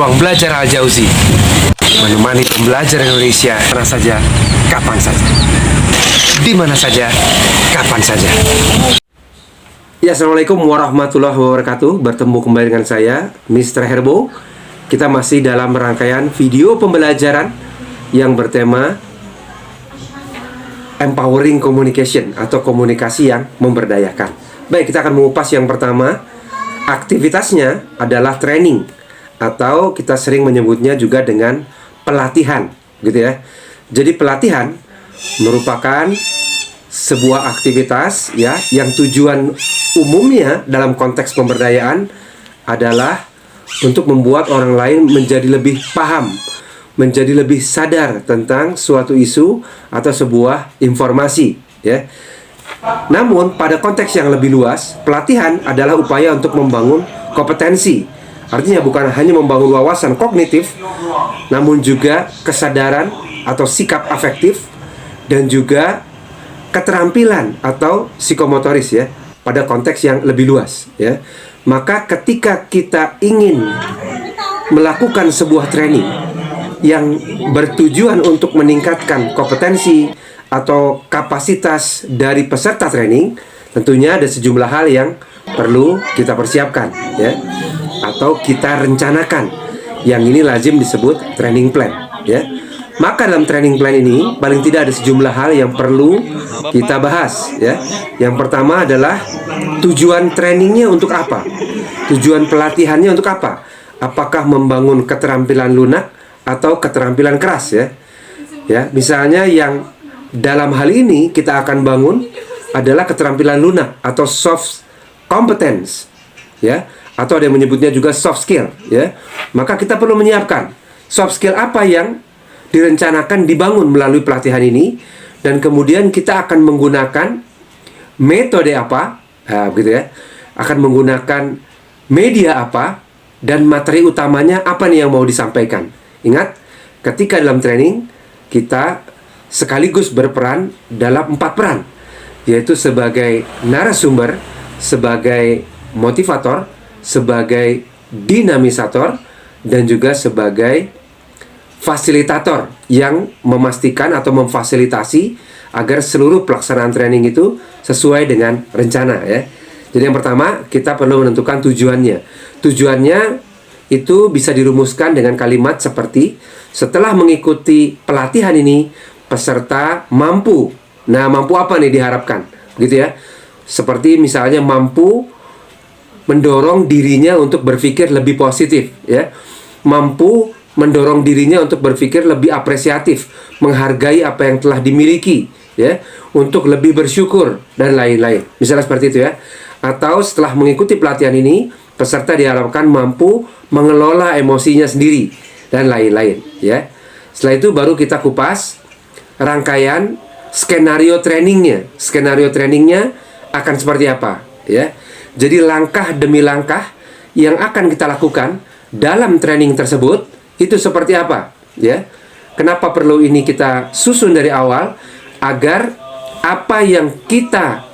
Ruang Belajar Al-Jauzi, menemani pembelajar Indonesia mana saja, kapan saja, di mana saja, kapan saja. Ya, Assalamualaikum warahmatullahi wabarakatuh. Bertemu kembali dengan saya, Mr. Herbo. Kita masih dalam rangkaian video pembelajaran yang bertema Empowering Communication atau komunikasi yang memberdayakan. Baik, kita akan mengupas yang pertama. Aktivitasnya adalah training, atau kita sering menyebutnya juga dengan pelatihan, gitu ya. Jadi pelatihan merupakan sebuah aktivitas ya yang tujuan umumnya dalam konteks pemberdayaan adalah untuk membuat orang lain menjadi lebih paham, menjadi lebih sadar tentang suatu isu atau sebuah informasi, ya. Namun pada konteks yang lebih luas, pelatihan adalah upaya untuk membangun kompetensi. Artinya bukan hanya membangun wawasan kognitif, namun juga kesadaran atau sikap afektif dan juga keterampilan atau psikomotoris ya, pada konteks yang lebih luas ya. Maka ketika kita ingin melakukan sebuah training yang bertujuan untuk meningkatkan kompetensi atau kapasitas dari peserta training, tentunya ada sejumlah hal yang perlu kita persiapkan ya, atau kita rencanakan. Yang ini lazim disebut training plan ya. Maka dalam training plan ini paling tidak ada sejumlah hal yang perlu kita bahas ya. Yang pertama adalah tujuan trainingnya untuk apa? Tujuan pelatihannya untuk apa? Apakah membangun keterampilan lunak atau keterampilan keras ya? Ya, misalnya yang dalam hal ini kita akan bangun adalah keterampilan lunak atau soft competence ya, atau ada yang menyebutnya juga soft skill ya. Maka kita perlu menyiapkan soft skill apa yang direncanakan dibangun melalui pelatihan ini, dan kemudian kita akan menggunakan metode apa, begitu ya, akan menggunakan media apa, dan materi utamanya apa nih yang mau disampaikan. Ingat, ketika dalam training kita sekaligus berperan dalam 4 peran, yaitu sebagai narasumber, sebagai motivator, sebagai dinamisator, dan juga sebagai fasilitator yang memastikan atau memfasilitasi agar seluruh pelaksanaan training itu sesuai dengan rencana ya. Jadi yang pertama, kita perlu menentukan tujuannya. Tujuannya itu bisa dirumuskan dengan kalimat seperti, setelah mengikuti pelatihan ini peserta mampu. Nah, mampu apa nih diharapkan? Gitu ya. Seperti misalnya mampu mendorong dirinya untuk berpikir lebih positif ya. Mampu mendorong dirinya untuk berpikir lebih apresiatif, menghargai apa yang telah dimiliki ya, untuk lebih bersyukur dan lain-lain. Misalnya seperti itu ya. Atau setelah mengikuti pelatihan ini, peserta diharapkan mampu mengelola emosinya sendiri dan lain-lain ya. Setelah itu baru kita kupas rangkaian skenario trainingnya. Skenario trainingnya akan seperti apa ya. Jadi langkah demi langkah yang akan kita lakukan dalam training tersebut itu seperti apa ya. Kenapa perlu ini kita susun dari awal? Agar apa yang kita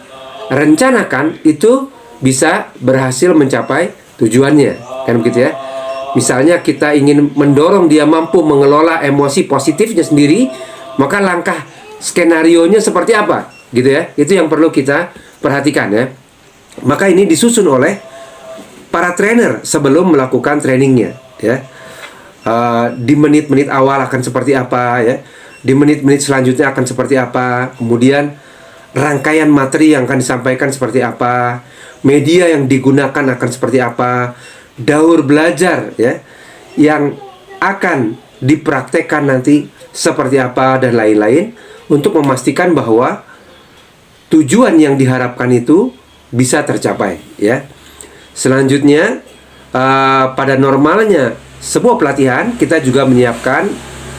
rencanakan itu bisa berhasil mencapai tujuannya, kan begitu ya. Misalnya kita ingin mendorong dia mampu mengelola emosi positifnya sendiri, maka langkah skenarionya seperti apa gitu ya. Itu yang perlu kita perhatikan ya. Maka ini disusun oleh para trainer sebelum melakukan trainingnya ya. Di menit-menit awal akan seperti apa ya, di menit-menit selanjutnya akan seperti apa, kemudian rangkaian materi yang akan disampaikan seperti apa, media yang digunakan akan seperti apa, daur belajar ya yang akan dipraktekkan nanti seperti apa, dan lain-lain, untuk memastikan bahwa tujuan yang diharapkan itu bisa tercapai ya. Selanjutnya pada normalnya sebuah pelatihan kita juga menyiapkan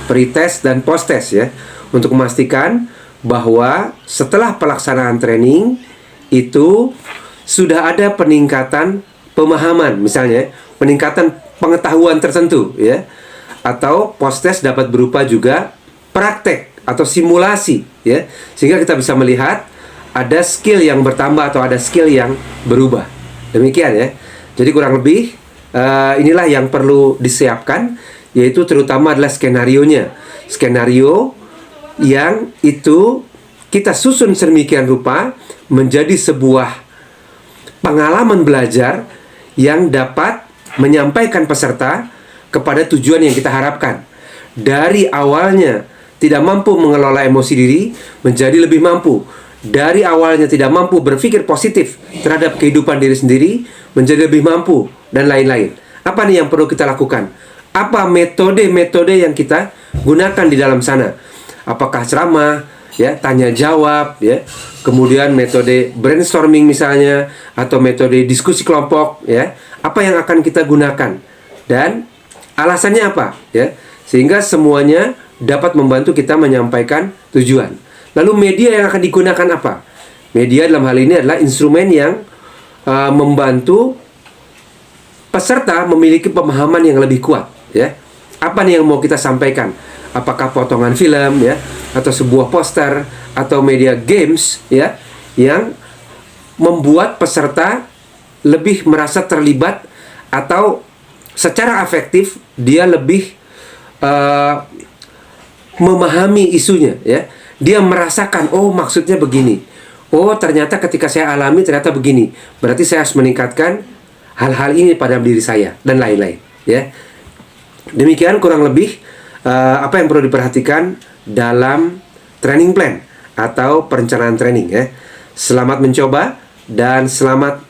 pre-test dan post-test ya, untuk memastikan bahwa setelah pelaksanaan training itu sudah ada peningkatan pemahaman, misalnya peningkatan pengetahuan tertentu ya. Atau post-test dapat berupa juga praktek atau simulasi ya, sehingga kita bisa melihat ada skill yang bertambah atau ada skill yang berubah. Demikian ya. Jadi kurang lebih inilah yang perlu disiapkan, yaitu terutama adalah skenarionya. Skenario yang itu kita susun sedemikian rupa menjadi sebuah pengalaman belajar yang dapat menyampaikan peserta kepada tujuan yang kita harapkan. Dari awalnya tidak mampu mengelola emosi diri menjadi lebih mampu. Dari awalnya tidak mampu berpikir positif terhadap kehidupan diri sendiri menjadi lebih mampu, dan lain-lain. Apa nih yang perlu kita lakukan? Apa metode-metode yang kita gunakan di dalam sana? Apakah ceramah, ya, tanya jawab, ya, kemudian metode brainstorming misalnya, atau metode diskusi kelompok, ya, apa yang akan kita gunakan dan alasannya apa, ya, sehingga semuanya dapat membantu kita menyampaikan tujuan. Lalu media yang akan digunakan apa? Media dalam hal ini adalah instrumen yang membantu peserta memiliki pemahaman yang lebih kuat, ya. Apa nih yang mau kita sampaikan? Apakah potongan film, ya, atau sebuah poster, atau media games, ya, yang membuat peserta lebih merasa terlibat, atau secara afektif dia lebih memahami isunya, ya. Dia merasakan, oh maksudnya begini, oh ternyata ketika saya alami ternyata begini, berarti saya harus meningkatkan hal-hal ini pada diri saya, dan lain-lain, ya. Demikian kurang lebih apa yang perlu diperhatikan dalam training plan atau perencanaan training, ya. Selamat mencoba dan selamat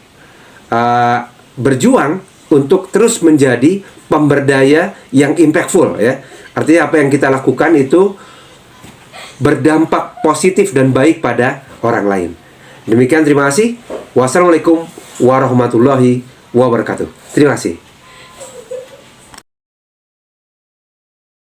berjuang untuk terus menjadi pemberdaya yang impactful, ya. Artinya apa yang kita lakukan itu berdampak positif dan baik pada orang lain. Demikian, terima kasih. Wassalamualaikum warahmatullahi wabarakatuh. Terima kasih.